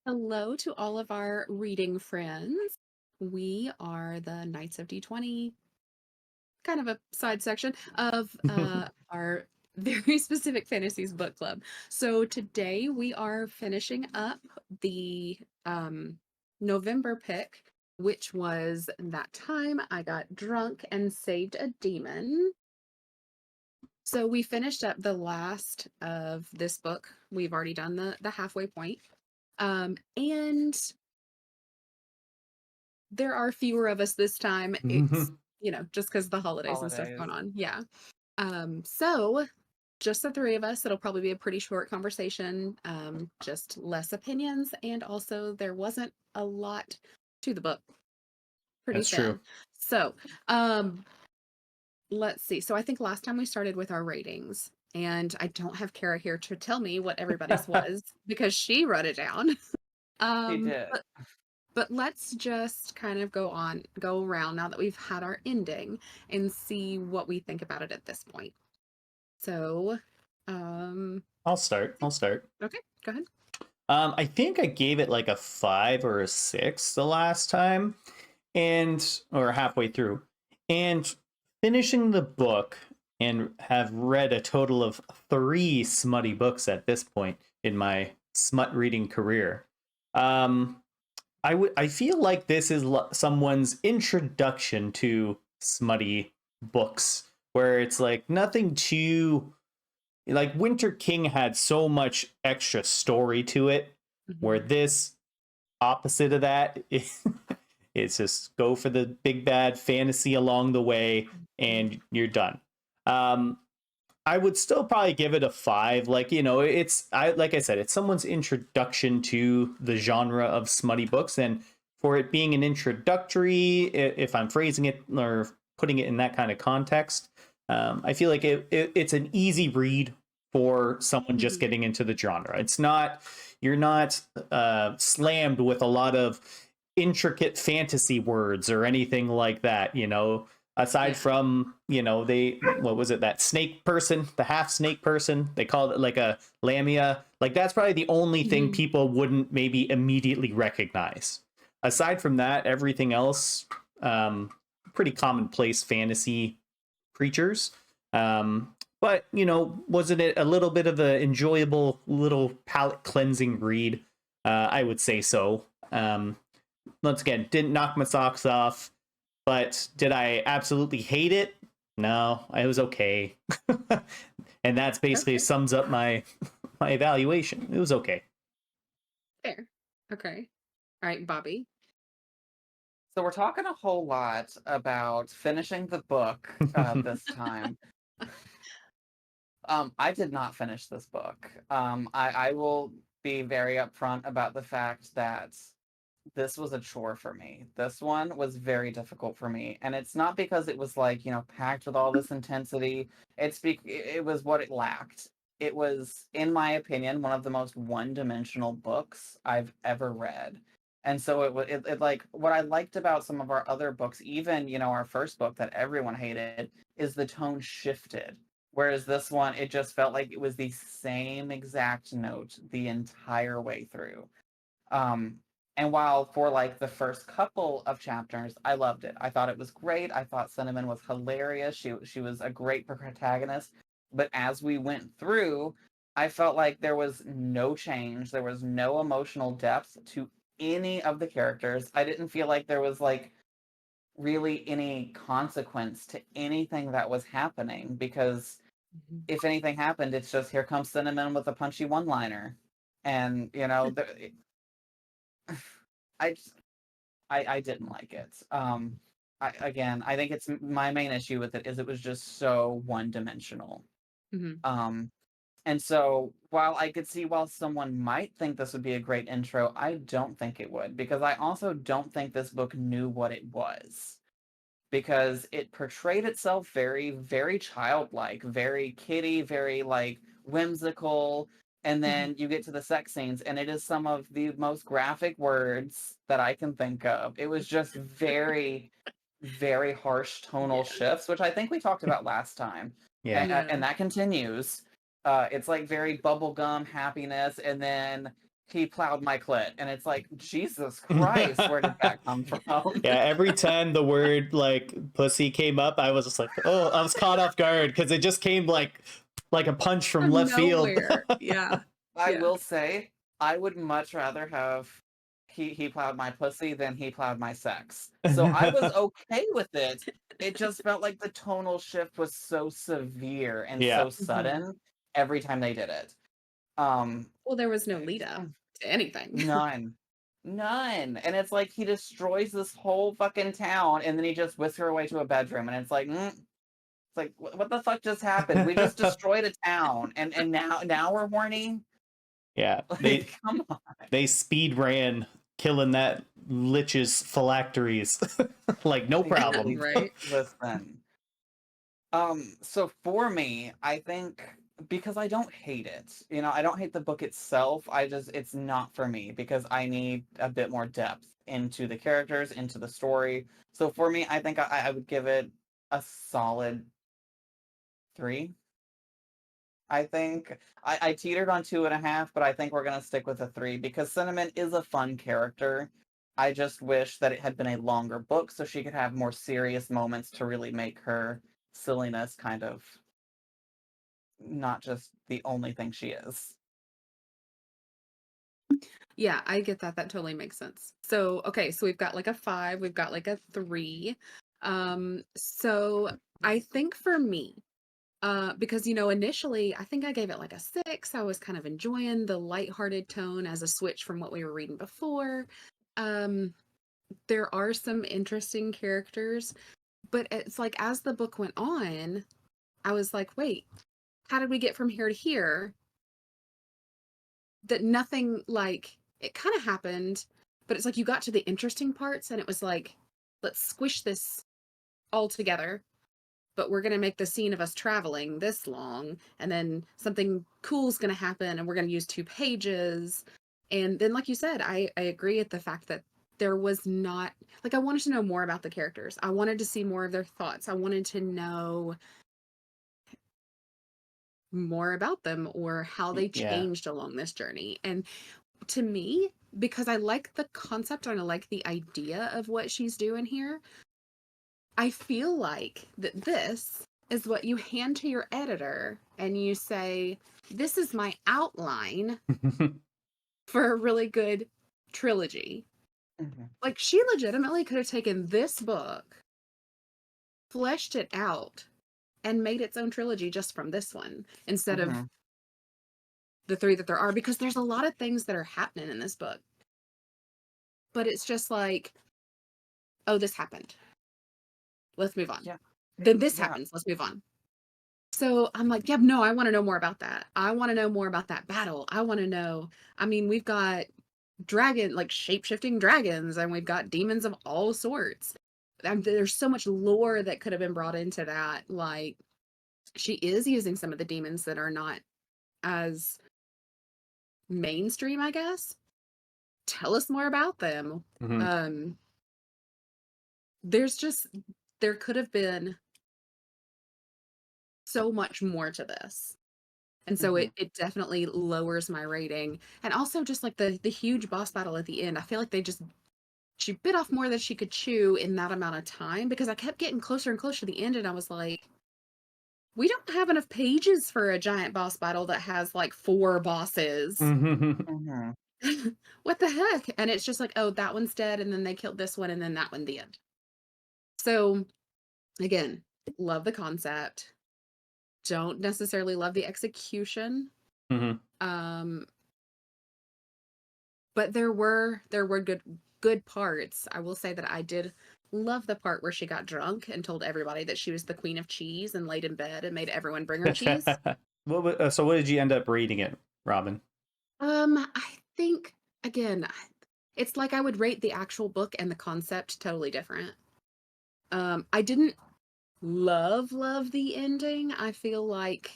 Hello to all of our reading friends. We are the Knights of D20, kind of a side section of our very specific Fantasies book club. So today we are finishing up the November pick, which was That Time I Got Drunk and Saved a Demon. So we finished up the last of this book. We've already done the halfway point. And there are fewer of us this time. It's, just because the holidays and stuff Holidays. going on. Yeah. So just the three of us, it'll probably be a pretty short conversation, just less opinions. And also there wasn't a lot to the book. Pretty That's true. thin. So, let's see. So I think last time we started with our ratings, and I don't have Kara here to tell me what everybody's was because she wrote it down. He did. But let's just kind of go around now that we've had our ending and see what we think about it at this point. So, I'll start. okay, go ahead. I think I gave it like a 5 or a 6 the last time, or halfway through. And finishing the book and have read a total of 3 smutty books at this point in my smut reading career. I feel like this is someone's introduction to smutty books, where it's like nothing too, like Winter King had so much extra story to it, where this opposite of that it's just go for the big bad fantasy along the way and you're done. I would still probably give it a 5. Like, like I said, it's someone's introduction to the genre of smutty books. And for it being an introductory, if I'm phrasing it or putting it in that kind of context, I feel like it's an easy read for someone just getting into the genre. You're not slammed with a lot of intricate fantasy words or anything like that, aside from, what was it, that snake person, the half snake person, they called it like a lamia. Like that's probably the only thing people wouldn't maybe immediately recognize. Aside from that, everything else, pretty commonplace fantasy creatures. But wasn't it a little bit of an enjoyable little palate cleansing read? I would say so. Once again, didn't knock my socks off. But did I absolutely hate it? No, it was okay. And that's basically sums up my evaluation. It was okay. Fair. Okay. All right, Bobby. So we're talking a whole lot about finishing the book this time. I did not finish this book. I will be very upfront about the fact that this was a chore for me. This one was very difficult for me. And it's not because it was like, packed with all this intensity. It was what it lacked. It was, in my opinion, one of the most one-dimensional books I've ever read. And so it like what I liked about some of our other books, even, our first book that everyone hated, is the tone shifted. Whereas this one, it just felt like it was the same exact note the entire way through. And while for like the first couple of chapters, I loved it. I thought it was great. I thought Cinnamon was hilarious. She was a great protagonist. But as we went through, I felt like there was no change. There was no emotional depth to any of the characters. I didn't feel like there was like really any consequence to anything that was happening, because if anything happened, it's just here comes Cinnamon with a punchy one-liner. And, I didn't like it. I think it's my main issue with it is it was just so one-dimensional. And so while I could see while someone might think this would be a great intro, I don't think it would, because I also don't think this book knew what it was. Because it portrayed itself very, very childlike, very kiddie, very like whimsical. And then you get to the sex scenes, and it is some of the most graphic words that I can think of. It was just very, very harsh tonal shifts, which I think we talked about last time. Yeah. And that continues. It's like very bubblegum happiness, and then he plowed my clit. And it's like, Jesus Christ, where did that come from? Yeah, every time the word like pussy came up, I was just like, oh, I was caught off guard because it just came like a punch from From left field. nowhere. Yeah. I Yeah. will say, I would much rather have he plowed my pussy than he plowed my sex. So I was okay with it. It just felt like the tonal shift was so severe and Yeah. so sudden every time they did it. Um, Well, there was no lead up to anything. none. None. And it's like he destroys this whole fucking town and then he just whisks her away to a bedroom and it's like, it's like what the fuck just happened? We just destroyed a town and now we're horny? Yeah, Like, come on. they speed ran killing that lich's phylacteries like no problem. Right. Listen. So for me, I think because I don't hate it, I don't hate the book itself. It's not for me because I need a bit more depth into the characters, into the story. So for me, I think I would give it a solid 3. I think I teetered on 2.5, but I think we're gonna stick with a 3 because Cinnamon is a fun character. I just wish that it had been a longer book so she could have more serious moments to really make her silliness kind of not just the only thing she is. Yeah, I get that. That totally makes sense. So, okay, so we've got like a 5, we've got like a 3. So I think for me, because initially I think I gave it like a 6. I was kind of enjoying the lighthearted tone as a switch from what we were reading before. There are some interesting characters, but it's like as the book went on, I was like, wait, how did we get from here to here? That nothing like it kind of happened, but it's like you got to the interesting parts and it was like, let's squish this all together. But we're going to make the scene of us traveling this long, and then something cool's going to happen, and we're going to use 2 pages. And then, like you said, I agree at the fact that there was not, like, I wanted to know more about the characters. I wanted to see more of their thoughts. I wanted to know more about them or how they Yeah. changed along this journey. And to me, because I like the concept and I like the idea of what she's doing here, I feel like that this is what you hand to your editor and you say, this is my outline for a really good trilogy. Like, she legitimately could have taken this book, fleshed it out, and made its own trilogy just from this one instead of the 3 that there are, because there's a lot of things that are happening in this book. But it's just like, oh, this happened. Let's move on. Yeah. Then this Yeah. happens. Let's move on. So I'm like, yeah, no, I want to know more about that. I want to know more about that battle. I want to know. I mean, we've got like shape-shifting dragons, and we've got demons of all sorts. And there's so much lore that could have been brought into that. Like, she is using some of the demons that are not as mainstream, I guess. Tell us more about them. There could have been so much more to this. And so it definitely lowers my rating. And also just like the huge boss battle at the end, I feel like she bit off more than she could chew in that amount of time, because I kept getting closer and closer to the end and I was like, we don't have enough pages for a giant boss battle that has like 4 bosses. What the heck? And it's just like, oh, that one's dead, and then they killed this one, and then that one, the end. So again, love the concept. Don't necessarily love the execution. But there were good parts. I will say that I did love the part where she got drunk and told everybody that she was the queen of cheese and laid in bed and made everyone bring her cheese. So what did you end up rating it, Robin? I think, again, it's like I would rate the actual book and the concept totally different. I didn't love the ending. I feel like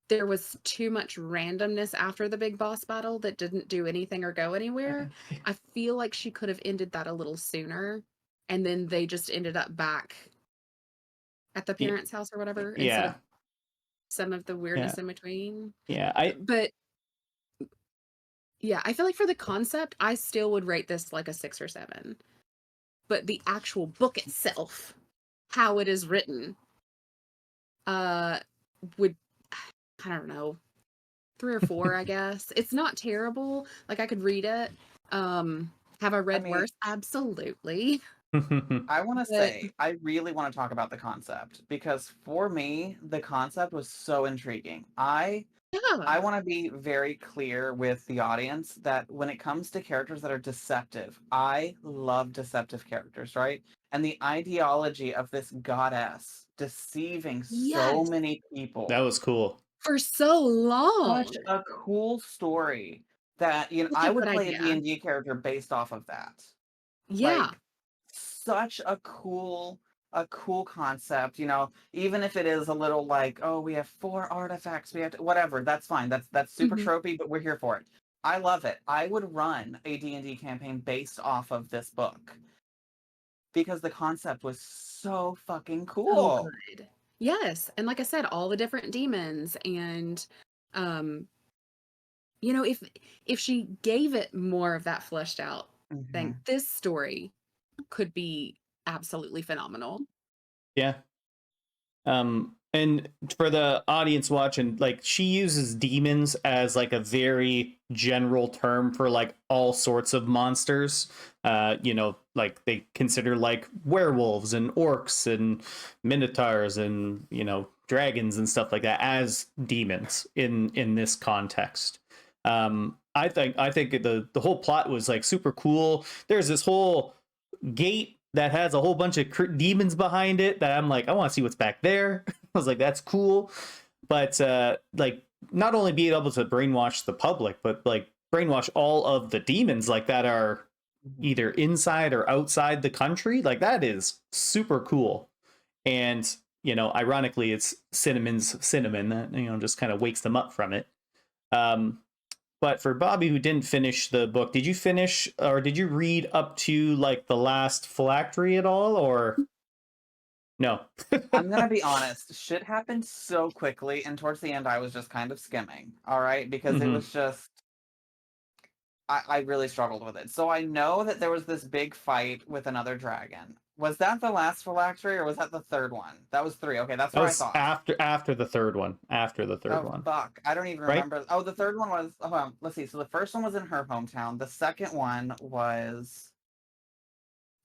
there was too much randomness after the big boss battle that didn't do anything or go anywhere. I feel like she could have ended that a little sooner, and then they just ended up back at the parents' house or whatever, instead of some of the weirdness in between. Yeah, But Yeah, I feel like for the concept, I still would rate this like a 6 or 7. But the actual book itself, how it is written, uh would I don't know, 3 or 4, I guess. It's not terrible. Like I could read it. Have I I read mean, worse? Absolutely. I want to But say, I really want to talk about the concept because for me, the concept was so intriguing. I yeah. want to be very clear with the audience that when it comes to characters that are deceptive, I love deceptive characters, right? And the ideology of this goddess deceiving so Yes. many That people, was cool. For so long. such a cool story that Such I a would good play a idea. D&D character based off of that. Yeah. Like such a cool concept, even if it is a little like, oh, we have 4 artifacts, we have to, whatever, that's fine. That's super Mhm. tropey, but we're here for it. I love it. I would run a D&D campaign based off of this book because the concept was so fucking So cool. good. Yes. And like I said, all the different demons and um if she gave it more of that fleshed out thing, Mhm. this story could be absolutely phenomenal. Yeah. And for the audience watching, like she uses demons as like a very general term for like all sorts of monsters. Like they consider like werewolves and orcs and minotaurs and dragons and stuff like that as demons in this context. I think the whole plot was like super cool. There's this whole gate that has a whole bunch of demons behind it that I'm like, I want to see what's back there. I was like, that's cool. But like not only being able to brainwash the public, but like brainwash all of the demons like that are Mhm. either inside or outside the country, like that is super cool. And ironically, it's Cinnamon's cinnamon that just kind of wakes them up from it. um but for Bobby, who didn't finish the book, did you finish or did you read up to like the last phylactery at all, or no? I'm gonna be honest, shit happened so quickly, and towards the end I was just kind of skimming, all right? Because it Mm-hmm. was just I really struggled with it. So I know that there was this big fight with another dragon. Was that the last phylactery or was that the third one? That was 3. Okay, that's That what I was thought. after the third one. After the third Oh one, fuck. I don't even right? remember. Oh, the third one was let's see. So the first one was in her hometown. The second one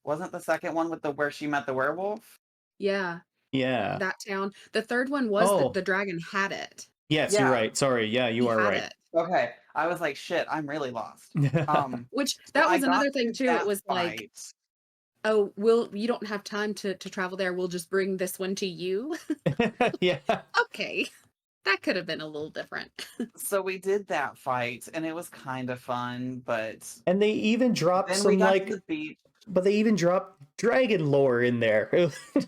wasn't the second one with the where she met the werewolf? Yeah, Yeah. that town. The third one was the Oh, dragon had it. yes, you're Yeah. right. Sorry. Yeah, you He are had right. it. Okay. I was like, shit, I'm really lost. Which So that I was got another thing through too. It that was like, fight. oh, you don't have time to travel there. We'll just bring this one to you. Yeah. Okay. That could have been a little different. So we did that fight and it was kind of fun, but And they even dropped then we some got to like, the beach. but they even dropped dragon lore in there.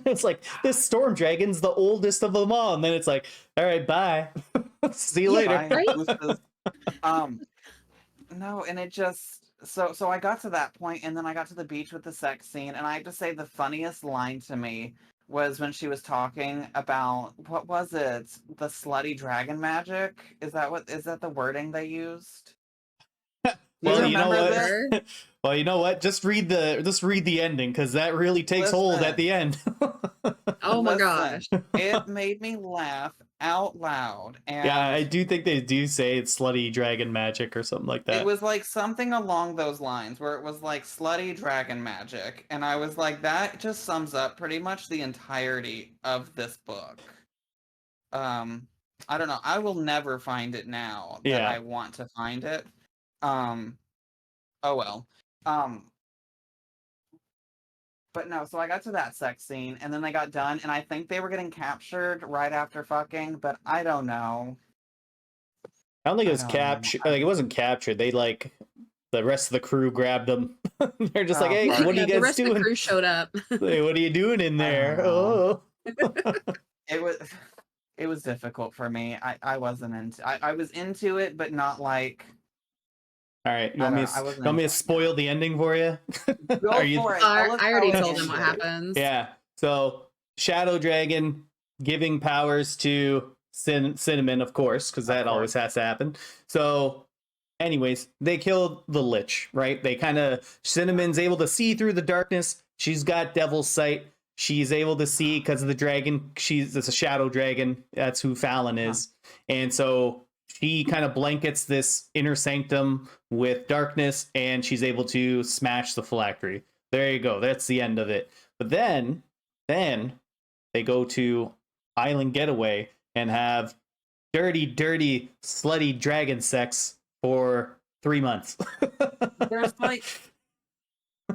It's like this storm dragon's the oldest of them all, and then it's like, all right, bye. See you Yeah, later. Bye, right? gooses. Um, no, and it just so I got to that point, and then I got to the beach with the sex scene, and I have to say the funniest line to me was when she was talking about what was it? The slutty dragon magic? Is that the wording they used? Do you Well, you know remember what? this? Sure. Well, you know what? Just read the ending because that really takes hold at Listen, the end. Oh my listen. gosh. It made me laugh out loud, Yeah, and I do think they do say it's slutty dragon magic or something like it that. was like something along those lines where it was like slutty dragon magic. And I was like, that just sums up pretty much the entirety of this book. Um, I don't know. I will never find it now that Yeah. I want to find it. Um, oh well. Um, but no, so I got to that sex scene and then they got done and I think they were getting captured right after fucking, but I don't know. I don't think it I was don't know. captured. Like it wasn't captured. They like the rest of the crew grabbed them. They're just like, Oh "Hey, fuck. what are Yeah, you the guys rest of the doing? crew showed up. Hey, what are you doing in I don't there?" know. Oh. It was it was difficult for me. I wasn't into I was into it, but not like All right, you I want don't me know. to, I you wasn't want me to enjoying spoil the ending for you? it. Are Go you? for it. I, Tell us I how already it told them what ended. happens. Yeah. So Shadow Dragon giving powers to Cinnamon, of course, because Of that always course. has to happen. So Anyways, they killed the Lich, right? They kind of, Cinnamon's able to see through the darkness. She's got devil's sight. She's able to see because of the dragon. It's a shadow dragon. That's who Fallon is. And so she kind of blankets this inner sanctum with darkness, and she's able to smash the phylactery. There you go. That's the end of it. But then they go to Island Getaway and have dirty, slutty dragon sex for 3 months. There's like,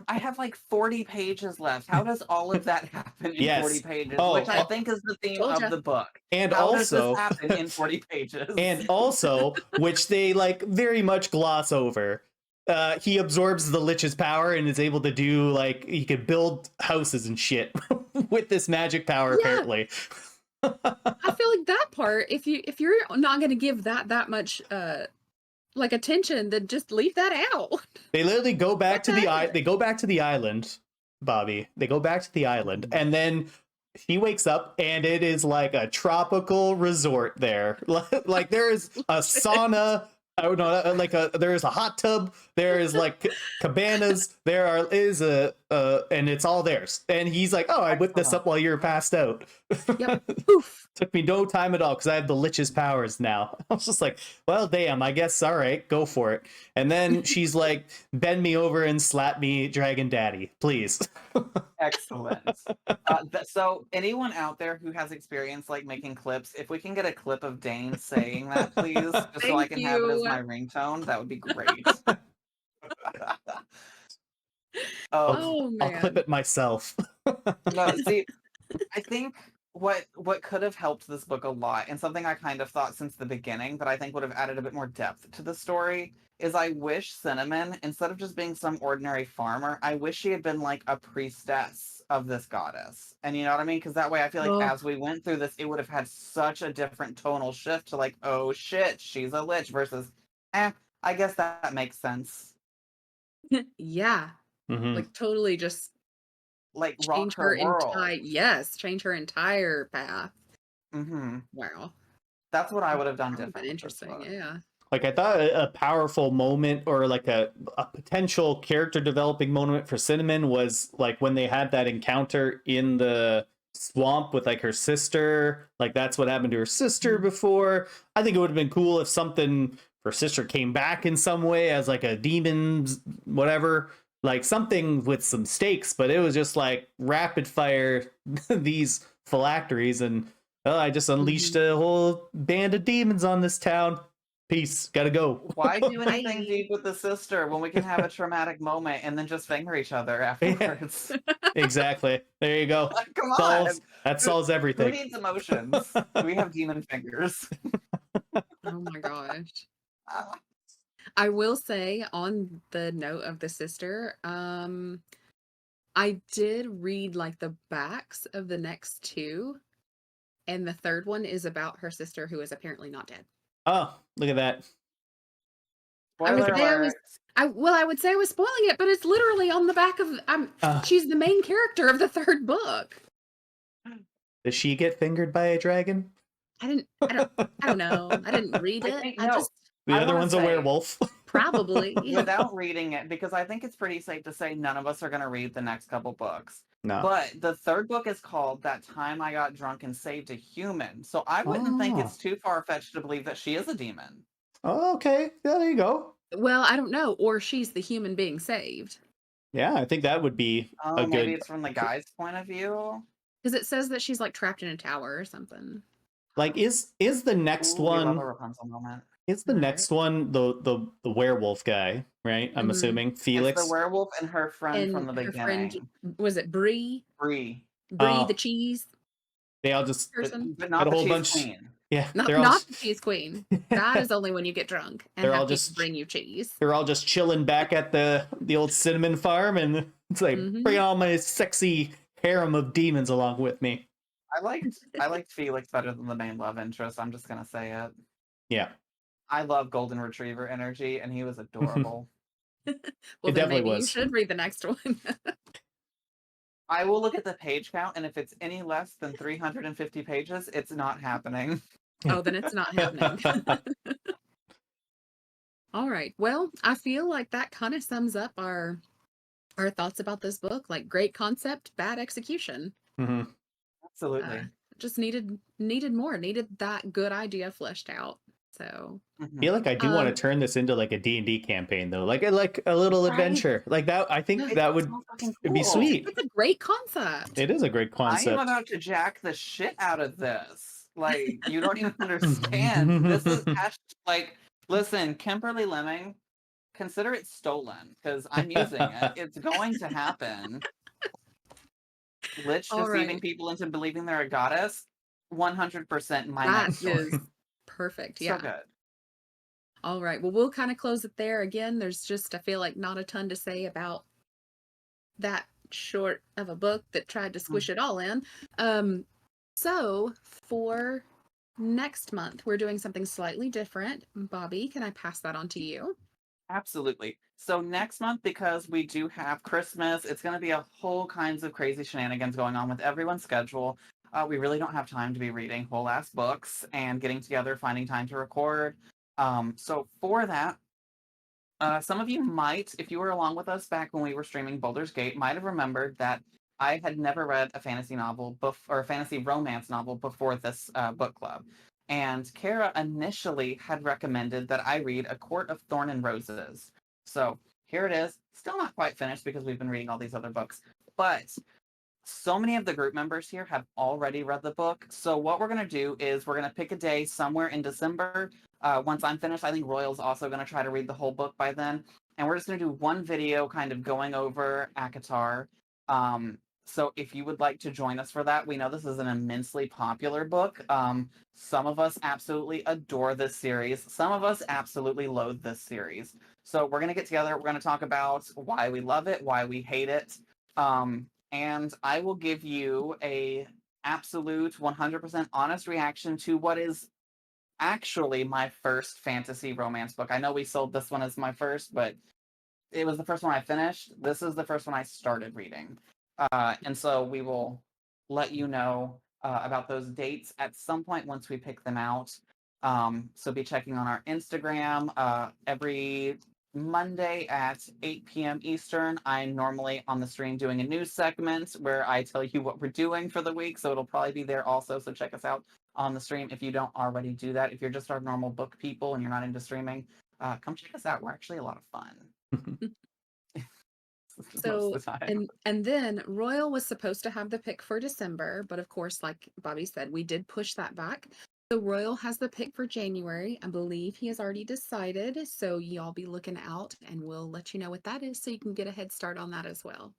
I have like 40 pages left. How does all of that happen in 40 pages? Which I think is the theme of the book. And How also, does this happen in 40 pages? And also, which they like very much gloss over, he absorbs the Lich's power and is able to do like he could build houses and shit with this magic power. Yeah. Apparently, I feel like that part, if you're not going to give that much like attention, then just leave that out. they literally go back to Whatever. they go back to the island, Bobby. They go back to the island, and then she wakes up and it is like a tropical resort there. Like there is a sauna. Oh no! There is a hot tub. There is like cabanas. Is and it's all theirs. And he's like, "Oh, I whipped this up while you were passed out." Yep. Oof. Took me no time at all because I have the Lich's powers now. I was just like, "Well, damn. I guess all right, go for it." And then she's like, "Bend me over and slap me, Dragon Daddy, please." Excellent. So anyone out there who has experience like making clips, if we can get a clip of Dane saying that, please, just so I can have it as my ringtone, that would be great. Oh man. I'll clip it myself. No, see, I think what could have helped this book a lot, and something I kind of thought since the beginning that I think would have added a bit more depth to the story, is I wish Cinnamon, instead of just being some ordinary farmer, I wish she had been like a priestess of this goddess. And you know what I mean? Because that way I feel like as we went through this, it would have had such a different tonal shift to like, oh shit, she's a lich versus, I guess that makes sense. Yeah. Mhm. Like totally just Like change rock her world. change her entire path. Mm-hmm. Wow. That's what I would have done That would've been different. with this interesting. book. Yeah. Like I thought a powerful moment or like a potential character developing moment for Cinnamon was like when they had that encounter in the swamp with like her sister. Like that's what happened to her sister before. I think it would have been cool if something her sister came back in some way as like a demon, whatever, like something with some stakes, but it was just like rapid fire these phylacteries, and I just unleashed a whole band of demons on this town. Peace. Gotta go. Why do anything deep with the sister when we can have a traumatic moment and then just finger each other afterwards? Exactly. There you go. Come on. That solves Who everything. needs emotions? We have demon fingers. Oh my gosh. I will say on the note of the sister, I did read like the backs of the next two, and the third one is about her sister who is apparently not dead. Oh, look at that. I would say I was spoiling it, but it's literally on the back of she's the main character of the third book. Does she get fingered by a dragon? I don't know. I didn't read it. The other one's a werewolf. Probably. Without reading it, because I think it's pretty safe to say none of us are going to read the next couple books. No. But the third book is called That Time I Got Drunk and Saved a Human. So I wouldn't think it's too far-fetched to believe that she is a demon. Oh, okay. Yeah, there you go. Well, I don't know. Or she's the human being saved. Yeah, I think that would be a good... Maybe it's from the guy's point of view. Because it says that she's like trapped in a tower or something. Like, is the next one... Is the next one the werewolf guy, right? I'm assuming. Felix? It's the werewolf and her friend from the beginning. Friend, was it Bree? Bree, the cheese They all just... But not the cheese queen. Yeah, not the cheese queen. That is only when you get drunk and they're have all people just bring you cheese. They're all just chilling back at the old Cinnamon farm, and it's like bring all my sexy harem of demons along with me. I liked Felix better than the main love interest. I'm just gonna say it. Yeah, I love Golden Retriever energy, and he was adorable. Well, it then maybe was. you should read the next one. I will look at the page count, and if it's any less than 350 pages, it's not happening. Oh, then it's not happening. All right. Well, I feel like that kind of sums up our thoughts about this book. Like great concept, bad execution. Mhm. Uh, Absolutely. just needed more, needed that good idea fleshed out. So, I feel like I do want um, to turn this into like a D&D campaign though. Like a little Right? adventure. Like that I think It's that would so fucking it'd be cool. sweet. it's a great concept. It is a great I am concept. about to jack the shit out of this. Like, you don't even understand. This is like, listen, Kimberly Lemming, consider it stolen because I'm using it. It's going to happen. Lich All deceiving right. people into believing they're a goddess, 100% my That next is story. perfect. So Yeah. good. All right. Well, we'll kind of close it there. Again, there's just, I feel like, not a ton to say about that short of a book that tried to Mm, squish it all in. Um, so for next month, we're doing something slightly different. Bobby, can I pass that on to you? absolutely. So next month, because we do have Christmas, it's going to be a whole kinds of crazy shenanigans going on with everyone's schedule. We really don't have time to be reading whole ass books and getting together, finding time to record. So for that, some of you might, if you were along with us back when we were streaming Baldur's Gate, might have remembered that I had never read a fantasy novel or a fantasy romance novel before this book club. And Kara initially had recommended that I read A Court of Thorn and Roses. So here it is. Still not quite finished because we've been reading all these other books. But so many of the group members here have already read the book. So what we're going to do is we're going to pick a day somewhere in December. Once I'm finished, I think Royal's also going to try to read the whole book by then. And we're just going to do one video kind of going over ACOTAR. So if you would like to join us for that, we know this is an immensely popular book. Some of us absolutely adore this series. Some of us absolutely loathe this series. So we're going to get together. We're going to talk about why we love it, why we hate it. And I will give you a absolute 100% honest reaction to what is actually my first fantasy romance book. I know we sold this one as my first, but it was the first one I finished. This is the first one I started reading. And so we will let you know about those dates at some point once we pick them out. So be checking on our Instagram every Monday at 8 p.m. Eastern. I'm normally on the stream doing a news segment where I tell you what we're doing for the week. So it'll probably be there also. So check us out on the stream if you don't already do that. If you're just our normal book people and you're not into streaming, come check us out. We're actually a lot of fun most So of the time. and then Royal was supposed to have the pick for December, but of course, like Bobby said, we did push that back. So Royal has the pick for January. I believe he has already decided. So y'all be looking out and we'll let you know what that is so you can get a head start on that as well.